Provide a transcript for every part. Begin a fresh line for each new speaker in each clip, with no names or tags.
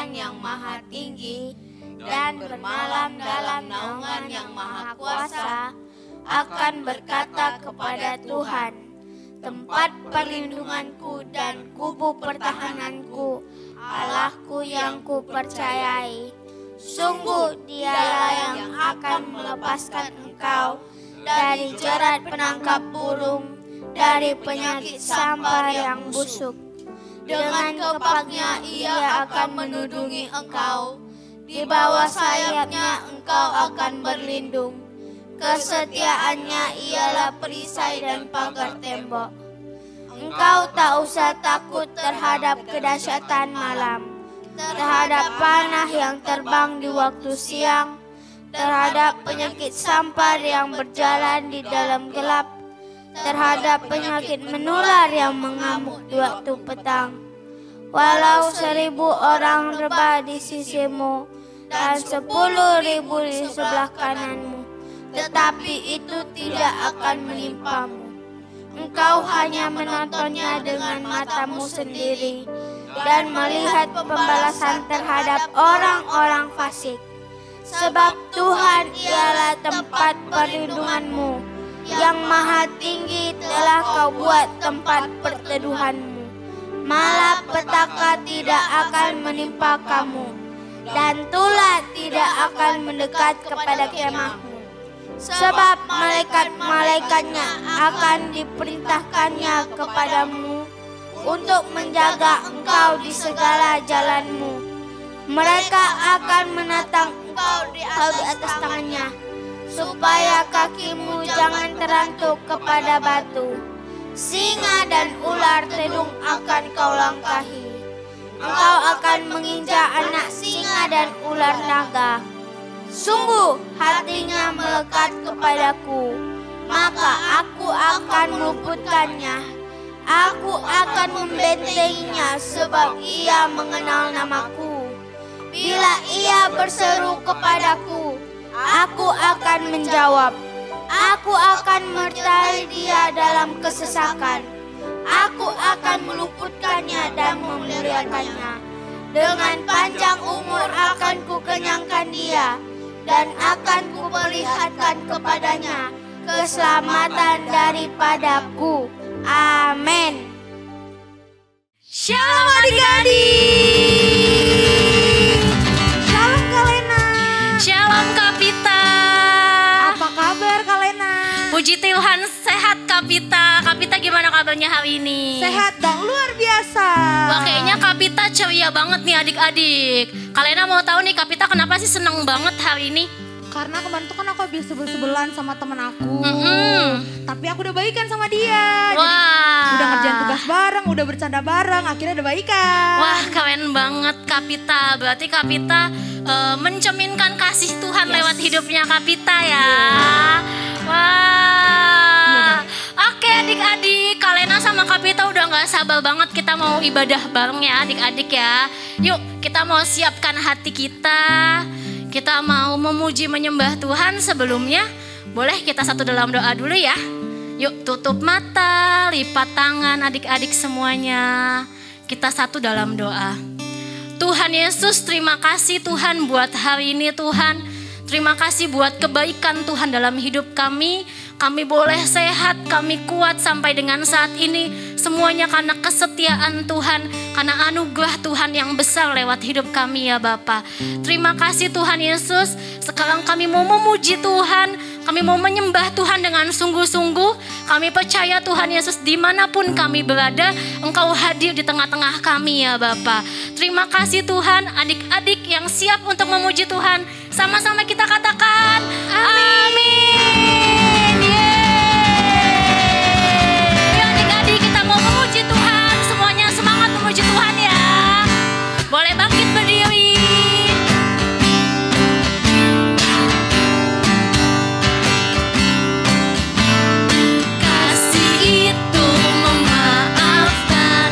naungan yang maha tinggi dan bermalam dalam naungan yang maha kuasa, akan berkata kepada Tuhan, tempat perlindunganku dan kubu pertahananku, Allahku yang kupercayai. Sungguh dialah yang akan melepaskan engkau dari jerat penangkap burung, dari penyakit sampar yang busuk. Dengan kepaknya ia akan menudungi engkau, di bawah sayapnya engkau akan berlindung. Kesetiaannya ialah perisai dan pagar tembok. Engkau tak usah takut terhadap kedahsyatan malam, terhadap panah yang terbang di waktu siang, terhadap penyakit sampar yang berjalan di dalam gelap, terhadap penyakit menular yang mengamuk di waktu petang. Walau 1.000 orang rebah di sisimu dan 10.000 di sebelah kananmu, tetapi itu tidak akan menimpamu. Engkau hanya menontonnya dengan matamu sendiri dan melihat pembalasan terhadap orang-orang fasik. Sebab Tuhan ialah tempat perlindunganmu, yang maha tinggi telah kau buat tempat perteduhanmu. Malapetaka tidak akan menimpa kamu, dan tulah tidak akan mendekat kepada kemahmu. Sebab malaikat-malaikatnya akan diperintahkannya kepadamu untuk menjaga engkau di segala jalanmu. Mereka akan menatang engkau di atas tangannya, supaya kakimu jangan terantuk kepada batu. Singa dan ular tedung akan kau langkahi. Engkau akan menginjak anak singa dan ular naga. Sungguh hatinya melekat kepadaku, maka aku akan meluputkannya. Aku akan membentenginya sebab ia mengenal namaku. Bila ia berseru kepadaku, aku akan menjawab. Aku akan menyertai dia dalam kesesakan. Aku akan meluputkannya dan memuliakannya. Dengan panjang umur akan kukenyangkan dia, dan akan kuperlihatkan kepadanya keselamatan daripadaku. Amin.
Shalom adik-adik.
Shalom Kak Lena.
Shalom Kak Pita.
Apa kabar Kak Lena?
Puji Tuhan, sehat Kak Pita. Kak Pita gimana kabarnya hari ini?
Sehat dong, luar biasa.
Wah, kayaknya Kak Pita ceria banget nih adik-adik. Kak Lena mau tahu nih Kak Pita kenapa sih seneng banget hari ini?
Karena kemarin tuh kan aku habis sebel-sebelan sama temen aku. Tapi aku udah baikan sama dia.
Wah.
Jadi udah ngerjain tugas bareng, udah bercanda bareng, akhirnya udah baikan.
Wah, keren banget Kak Pita. Berarti Kak Pita mencerminkan kasih Tuhan lewat hidupnya Kak Pita ya. Wah. Oke adik-adik, Kak Lena sama Kak Pita udah gak sabar banget kita mau ibadah bareng ya adik-adik ya. Yuk kita mau siapkan hati kita. Kita mau memuji menyembah Tuhan. Sebelumnya boleh kita satu dalam doa dulu ya. Yuk tutup mata, lipat tangan adik-adik semuanya. Kita satu dalam doa. Tuhan Yesus, terima kasih Tuhan buat hari ini Tuhan. Terima kasih buat kebaikan Tuhan dalam hidup kami. Kami boleh sehat, kami kuat sampai dengan saat ini. Semuanya karena kesetiaan Tuhan, karena anugerah Tuhan yang besar lewat hidup kami ya Bapa. Terima kasih Tuhan Yesus. Sekarang kami mau memuji Tuhan, kami mau menyembah Tuhan dengan sungguh-sungguh. Kami percaya Tuhan Yesus dimanapun kami berada, Engkau hadir di tengah-tengah kami ya Bapa. Terima kasih Tuhan, adik-adik yang siap untuk memuji Tuhan. Sama-sama kita katakan, amin. Memuji Tuhan, semuanya semangat memuji Tuhan ya. Boleh bangkit berdiri. Kasih itu memaafkan,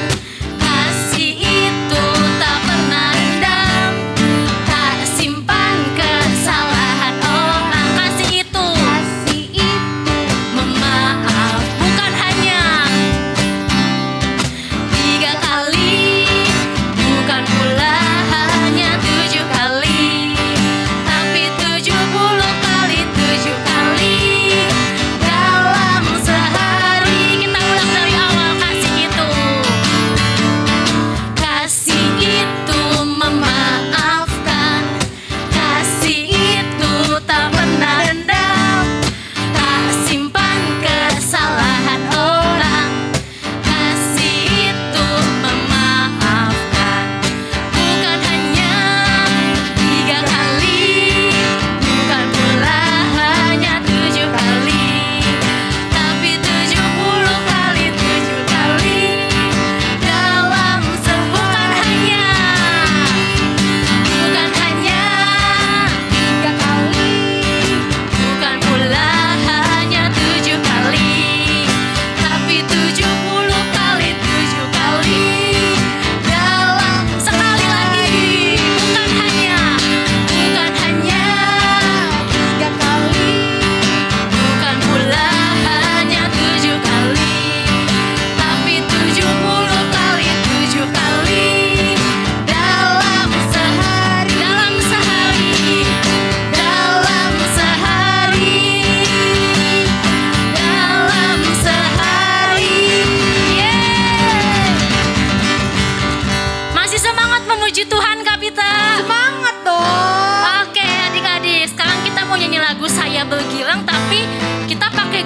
kasih itu tak pernah dendam, tak simpan kesalahan orang. Kasih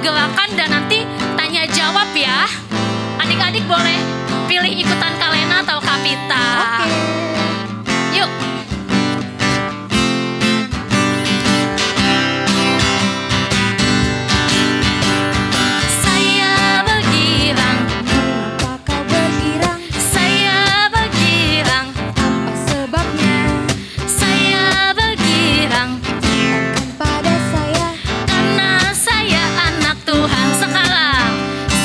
gerakan dan nanti tanya jawab ya. Adik-adik boleh pilih ikutan Kalena atau Kapita.
Oke.
Yuk. Saya bergirang.
Mengapa kau bergirang?
Saya bergirang.
Apa sebabnya?
Saya bergirang.
Pada saya.
Karena saya anak Tuhan.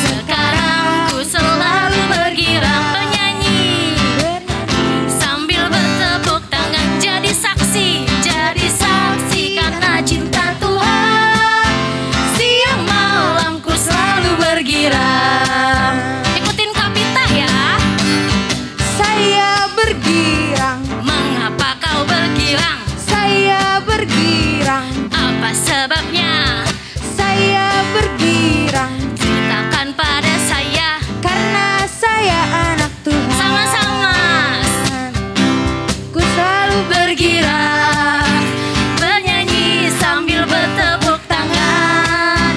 Sekarang ku selalu bergirang. Penyanyi sambil bertepuk tangan, jadi saksi karena cinta Tuhan. Siang malam ku selalu bergirang. Ikutin Kapita ya.
Saya bergirang.
Mengapa kau bergirang?
Saya bergirang.
Apa sebabnya?
Saya bergirang.
Ceritakan pada saya.
Karena saya anak Tuhan.
Sama-sama.
Ku selalu
Bergirang, bernyanyi sambil bertepuk tangan,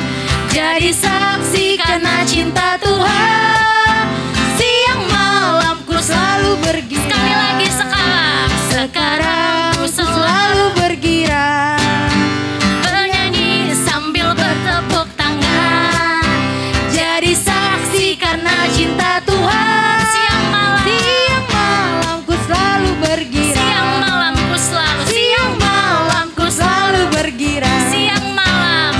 jadi saksi karena cinta Tuhan. Siang malam ku selalu bergirang. Sekali lagi sekarang ku selalu
bergirang.
bernyanyi sambil bertepuk tangan, jadi saksi karena cinta Tuhan. Siang malam
ku selalu bergirang.
siang malam ku selalu
bergirang.
siang malam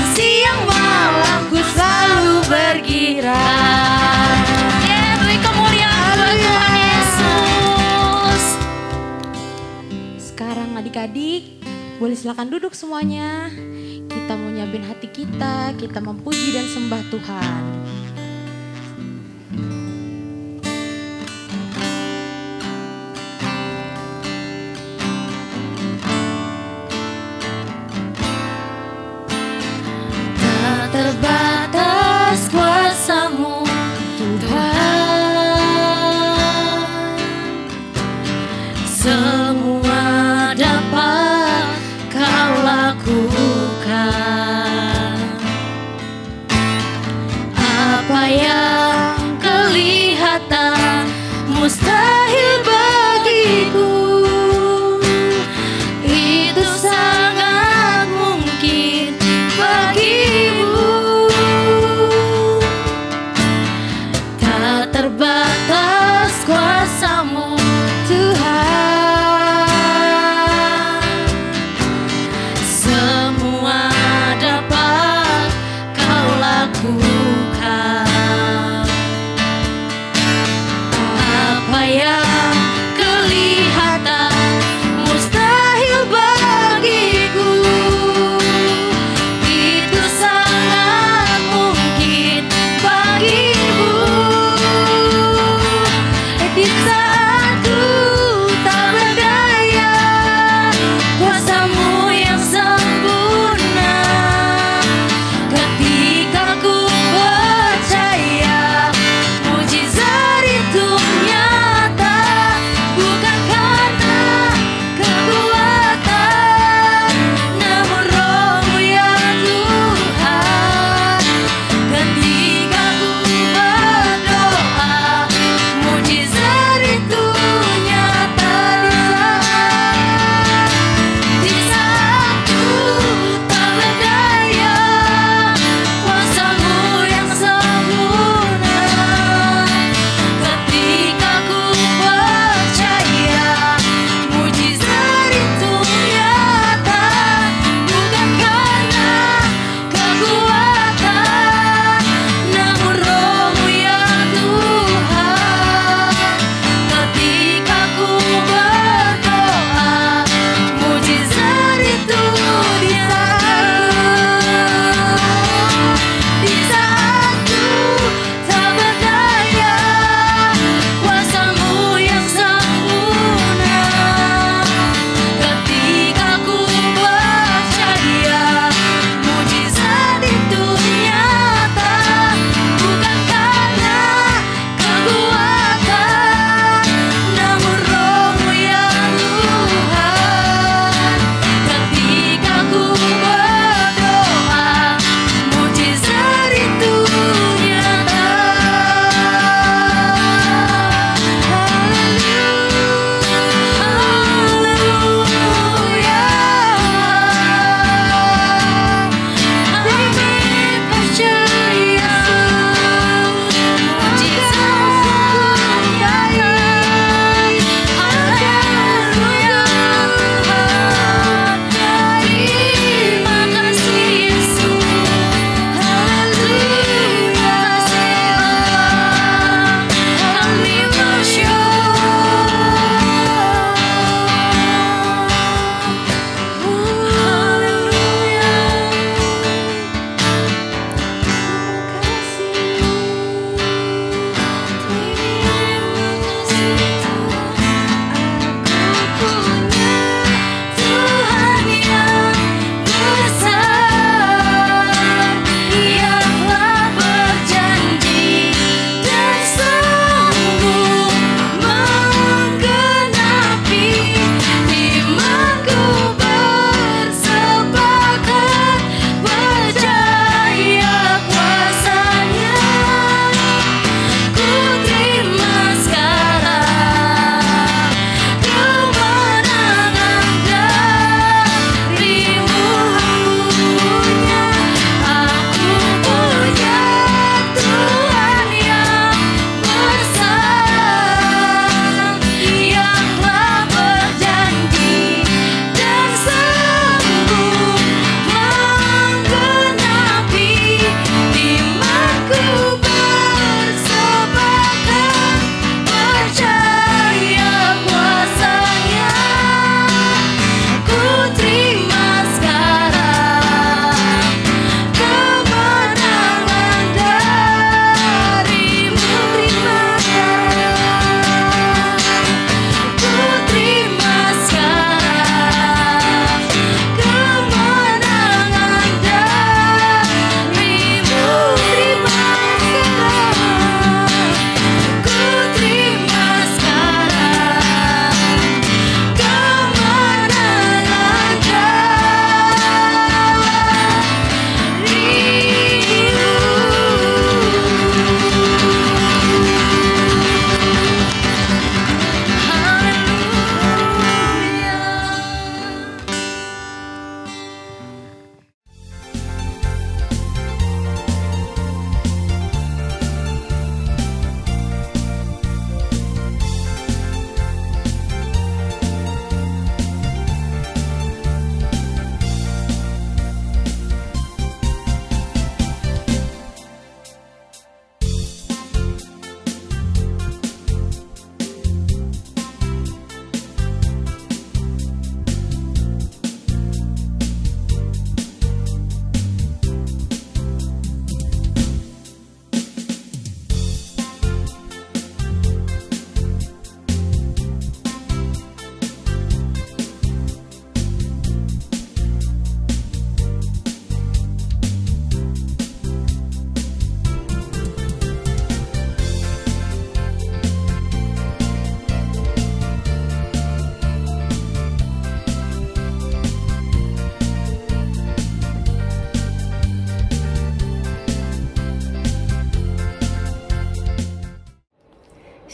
ku selalu bergirang.
ya, beri kemuliaan buat Tuhan Yesus.
Sekarang adik-adik boleh silakan duduk semuanya. Kita mau nyiapin hati kita memuji dan sembah Tuhan.
Tak terbatas kuasa-Mu Tuhan, semua dapat Kau lakukan.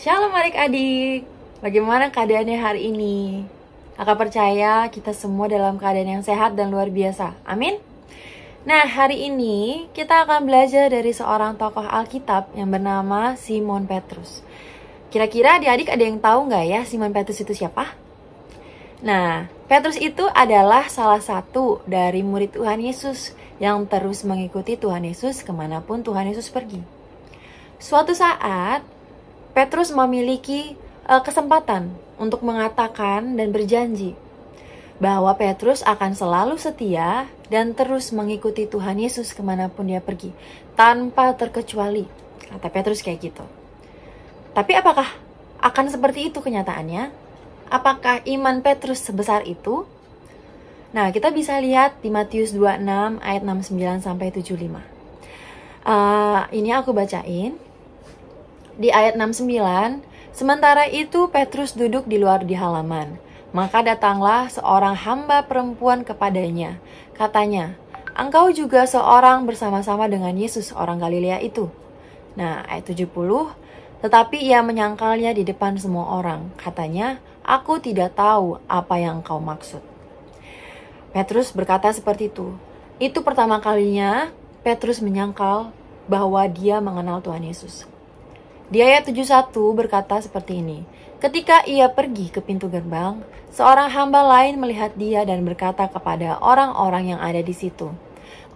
Shalom adik-adik, bagaimana keadaannya hari ini? Kakak percaya kita semua dalam keadaan yang sehat dan luar biasa, amin? Nah, hari ini kita akan belajar dari seorang tokoh Alkitab yang bernama Simon Petrus. Kira-kira adik-adik ada yang tahu nggak ya Simon Petrus itu siapa? Nah, Petrus itu adalah salah satu dari murid Tuhan Yesus yang terus mengikuti Tuhan Yesus kemanapun Tuhan Yesus pergi. Suatu saat, Petrus memiliki kesempatan untuk mengatakan dan berjanji bahwa Petrus akan selalu setia dan terus mengikuti Tuhan Yesus kemanapun dia pergi, tanpa terkecuali, kata Petrus kayak gitu. Tapi apakah akan seperti itu kenyataannya? Apakah iman Petrus sebesar itu? Nah, kita bisa lihat di Matius 26 ayat 69 sampai 75. Ini aku bacain. Di ayat 69, sementara itu Petrus duduk di luar di halaman. Maka datanglah seorang hamba perempuan kepadanya. Katanya, engkau juga seorang bersama-sama dengan Yesus orang Galilea itu. Nah, ayat 70, tetapi ia menyangkalnya di depan semua orang. Katanya, aku tidak tahu apa yang kau maksud. Petrus berkata seperti itu. Itu pertama kalinya Petrus menyangkal bahwa dia mengenal Tuhan Yesus. Di ayat 71 berkata seperti ini. Ketika ia pergi ke pintu gerbang, seorang hamba lain melihat dia dan berkata kepada orang-orang yang ada di situ,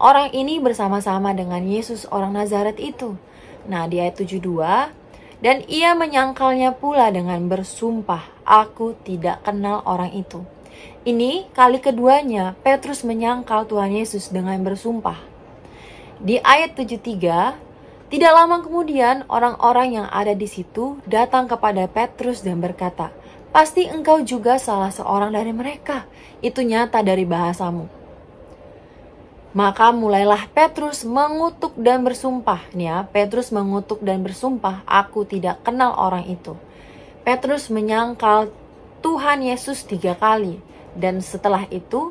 orang ini bersama-sama dengan Yesus orang Nazaret itu. Nah, di ayat 72, dan ia menyangkalnya pula dengan bersumpah, aku tidak kenal orang itu. Ini kali keduanya Petrus menyangkal Tuhan Yesus dengan bersumpah. Di ayat 73, tidak lama kemudian orang-orang yang ada di situ datang kepada Petrus dan berkata, pasti engkau juga salah seorang dari mereka. Itu nyata dari bahasamu. Maka mulailah Petrus mengutuk dan bersumpah. Petrus mengutuk dan bersumpah, aku tidak kenal orang itu. Petrus menyangkal Tuhan Yesus 3 kali. Dan setelah itu,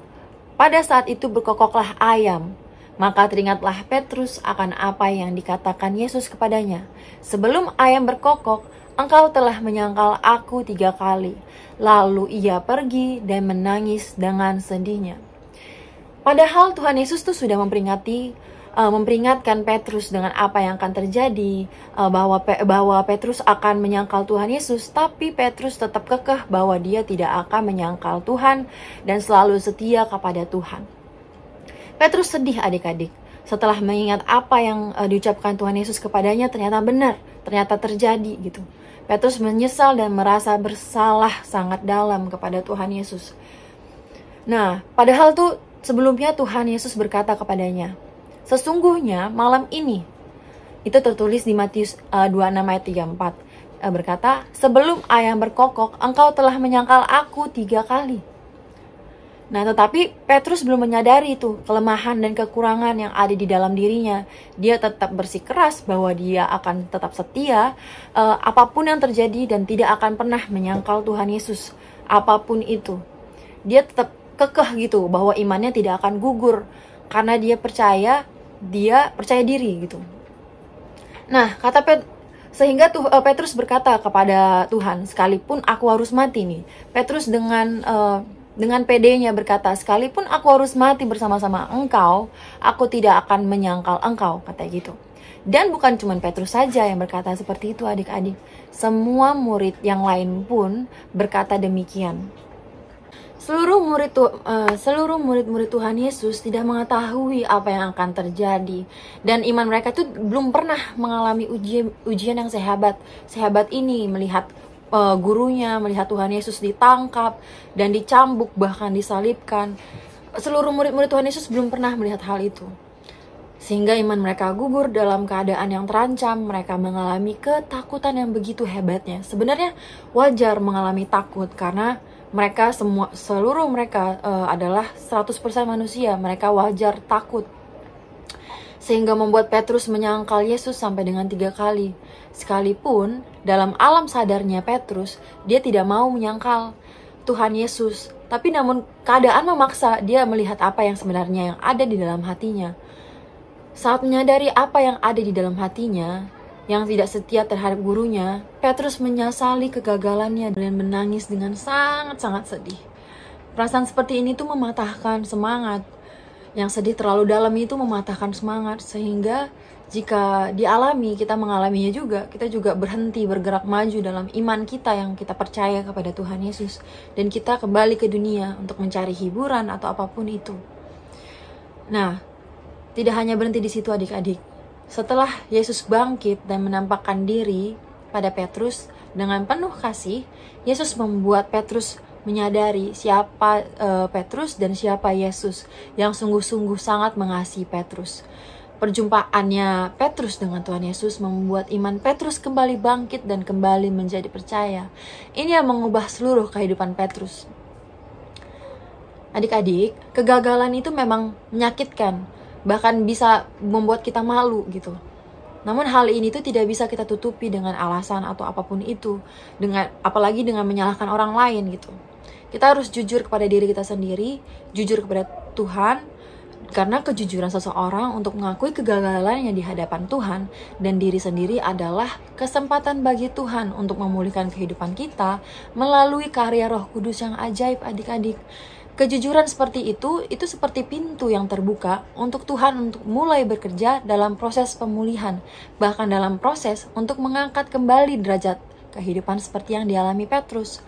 pada saat itu berkokoklah ayam. Maka teringatlah Petrus akan apa yang dikatakan Yesus kepadanya. Sebelum ayam berkokok, engkau telah menyangkal aku 3 kali. Lalu ia pergi dan menangis dengan sedihnya. Padahal Tuhan Yesus tuh sudah memperingatkan Petrus dengan apa yang akan terjadi, bahwa Petrus akan menyangkal Tuhan Yesus, tapi Petrus tetap kekeh bahwa dia tidak akan menyangkal Tuhan dan selalu setia kepada Tuhan. Petrus sedih adik-adik, setelah mengingat apa yang diucapkan Tuhan Yesus kepadanya ternyata benar, ternyata terjadi gitu. Petrus menyesal dan merasa bersalah sangat dalam kepada Tuhan Yesus. Nah, padahal tuh sebelumnya Tuhan Yesus berkata kepadanya, sesungguhnya malam ini, itu tertulis di Matius 26 ayat 34, berkata, sebelum ayam berkokok, engkau telah menyangkal aku 3 kali. Nah, tetapi Petrus belum menyadari itu kelemahan dan kekurangan yang ada di dalam dirinya. Dia tetap bersikeras bahwa dia akan tetap setia apapun yang terjadi dan tidak akan pernah menyangkal Tuhan Yesus apapun itu. Dia tetap kekeh gitu bahwa imannya tidak akan gugur karena dia percaya diri gitu. Nah, sehingga Petrus berkata kepada Tuhan, sekalipun aku harus mati nih. Petrus dengan pedenya berkata, sekalipun aku harus mati bersama-sama engkau, aku tidak akan menyangkal engkau, kata gitu. Dan bukan cuma Petrus saja yang berkata seperti itu adik-adik. Semua murid yang lain pun berkata demikian. Seluruh murid-murid Tuhan Yesus tidak mengetahui apa yang akan terjadi. Dan iman mereka itu belum pernah mengalami ujian yang sehebat ini, melihat gurunya, melihat Tuhan Yesus ditangkap dan dicambuk, bahkan disalibkan. Seluruh murid-murid Tuhan Yesus belum pernah melihat hal itu. Sehingga iman mereka gugur dalam keadaan yang terancam. Mereka mengalami ketakutan yang begitu hebatnya. Sebenarnya wajar mengalami takut karena seluruh mereka adalah 100% manusia. Mereka wajar takut. Sehingga membuat Petrus menyangkal Yesus sampai dengan 3 kali. Sekalipun dalam alam sadarnya Petrus, dia tidak mau menyangkal Tuhan Yesus. Tapi namun keadaan memaksa dia melihat apa yang sebenarnya yang ada di dalam hatinya. Saat menyadari apa yang ada di dalam hatinya, yang tidak setia terhadap gurunya, Petrus menyesali kegagalannya dan menangis dengan sangat-sangat sedih. Perasaan seperti ini tuh mematahkan semangat. Yang sedih terlalu dalam itu mematahkan semangat, sehingga jika dialami, kita mengalaminya juga, kita juga berhenti bergerak maju dalam iman kita yang kita percaya kepada Tuhan Yesus. Dan kita kembali ke dunia untuk mencari hiburan atau apapun itu. Nah, tidak hanya berhenti di situ adik-adik. Setelah Yesus bangkit dan menampakkan diri pada Petrus dengan penuh kasih, Yesus membuat Petrus menyadari siapa Petrus dan siapa Yesus yang sungguh-sungguh sangat mengasihi Petrus. Perjumpaannya Petrus dengan Tuhan Yesus membuat iman Petrus kembali bangkit dan kembali menjadi percaya. Ini yang mengubah seluruh kehidupan Petrus. Adik-adik, kegagalan itu memang menyakitkan, bahkan bisa membuat kita malu gitu. Namun hal ini tuh tidak bisa kita tutupi dengan alasan atau apapun itu, apalagi dengan menyalahkan orang lain gitu. Kita harus jujur kepada diri kita sendiri, jujur kepada Tuhan, karena kejujuran seseorang untuk mengakui kegagalannya di hadapan Tuhan dan diri sendiri adalah kesempatan bagi Tuhan untuk memulihkan kehidupan kita melalui karya Roh Kudus yang ajaib adik-adik. Kejujuran seperti itu seperti pintu yang terbuka untuk Tuhan untuk mulai bekerja dalam proses pemulihan, bahkan dalam proses untuk mengangkat kembali derajat kehidupan seperti yang dialami Petrus.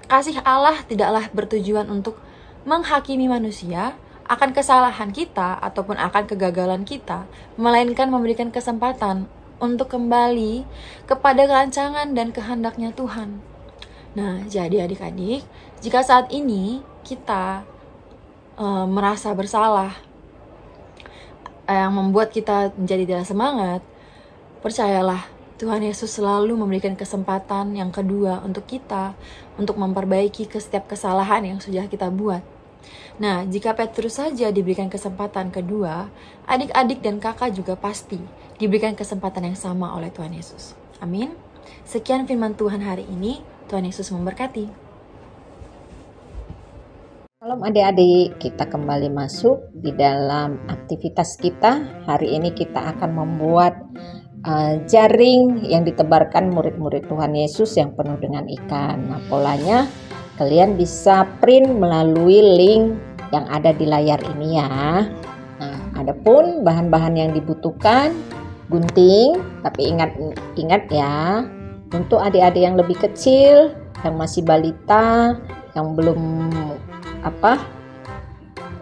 Kasih Allah tidaklah bertujuan untuk menghakimi manusia akan kesalahan kita ataupun akan kegagalan kita, melainkan memberikan kesempatan untuk kembali kepada rancangan dan kehendaknya Tuhan. Nah, jadi adik-adik, jika saat ini kita merasa bersalah, yang membuat kita menjadi tidak semangat, percayalah, Tuhan Yesus selalu memberikan kesempatan yang kedua untuk kita, untuk memperbaiki setiap kesalahan yang sudah kita buat. Nah, jika Petrus saja diberikan kesempatan kedua, adik-adik dan kakak juga pasti diberikan kesempatan yang sama oleh Tuhan Yesus. Amin. Sekian firman Tuhan hari ini. Tuhan Yesus memberkati.
Shalom adik-adik, kita kembali masuk di dalam aktivitas kita. Hari ini kita akan membuat jaring yang ditebarkan murid-murid Tuhan Yesus yang penuh dengan ikan. Nah, polanya kalian bisa print melalui link yang ada di layar ini ya. Nah, adapun bahan-bahan yang dibutuhkan, gunting, tapi ingat ya, untuk adik-adik yang lebih kecil, yang masih balita, yang belum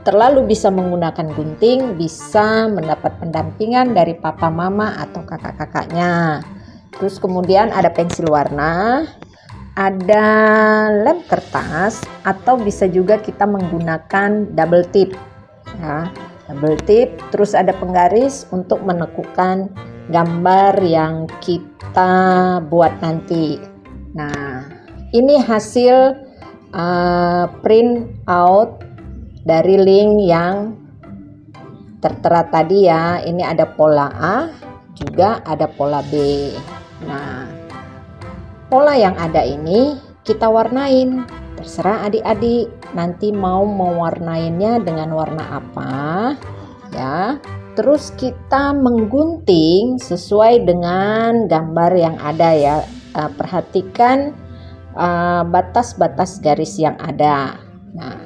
terlalu bisa menggunakan gunting, bisa mendapat pendampingan dari papa mama atau kakak-kakaknya. Terus kemudian ada pensil warna, ada lem kertas, atau bisa juga kita menggunakan double tip ya, double tip. Terus ada penggaris untuk menekukan gambar yang kita buat nanti. Nah, ini hasil print out dari link yang tertera tadi ya. Ini ada pola A, juga ada pola B. Nah, pola yang ada ini kita warnain. Terserah adik-adik nanti mau mewarnainya dengan warna apa ya. Terus kita menggunting sesuai dengan gambar yang ada ya. Perhatikan batas-batas garis yang ada. Nah,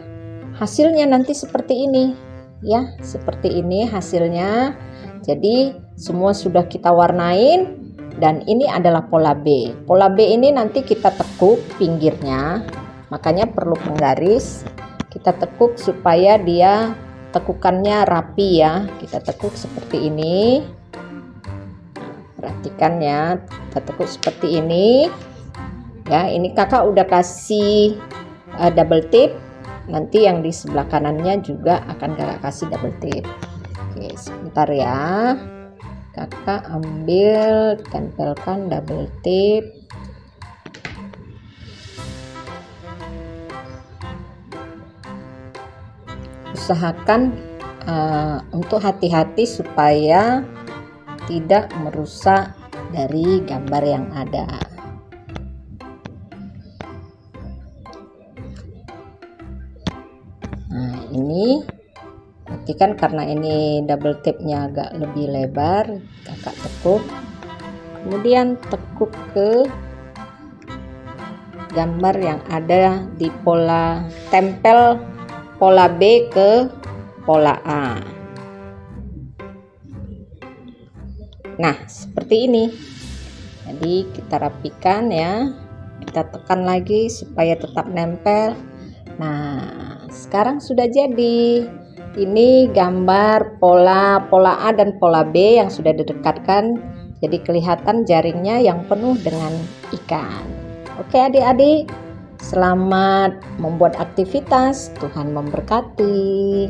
hasilnya nanti seperti ini ya, seperti ini hasilnya. Jadi semua sudah kita warnain dan ini adalah pola B. Pola B ini nanti kita tekuk pinggirnya, makanya perlu penggaris. Kita tekuk supaya dia tekukannya rapi ya. Kita tekuk seperti ini. Perhatikan ya, kita tekuk seperti ini. Ya, ini kakak udah kasih double tip. Nanti yang di sebelah kanannya juga akan kakak kasih double tip. Oke, sebentar ya. Kakak ambil, tempelkan double tip. Usahakan untuk hati-hati supaya tidak merusak dari gambar yang ada. Nah, ini perhatikan karena ini double tape-nya agak lebih lebar, kakak tekuk Kemudian tekuk ke gambar yang ada di pola, tempel pola B ke pola A. Nah, seperti ini. Jadi kita rapikan ya. Kita tekan lagi supaya tetap nempel. Nah, sekarang sudah jadi. Ini gambar pola A dan pola B yang sudah didekatkan. Jadi kelihatan jaringnya yang penuh dengan ikan. Oke adik-adik, selamat membuat aktivitas. Tuhan memberkati.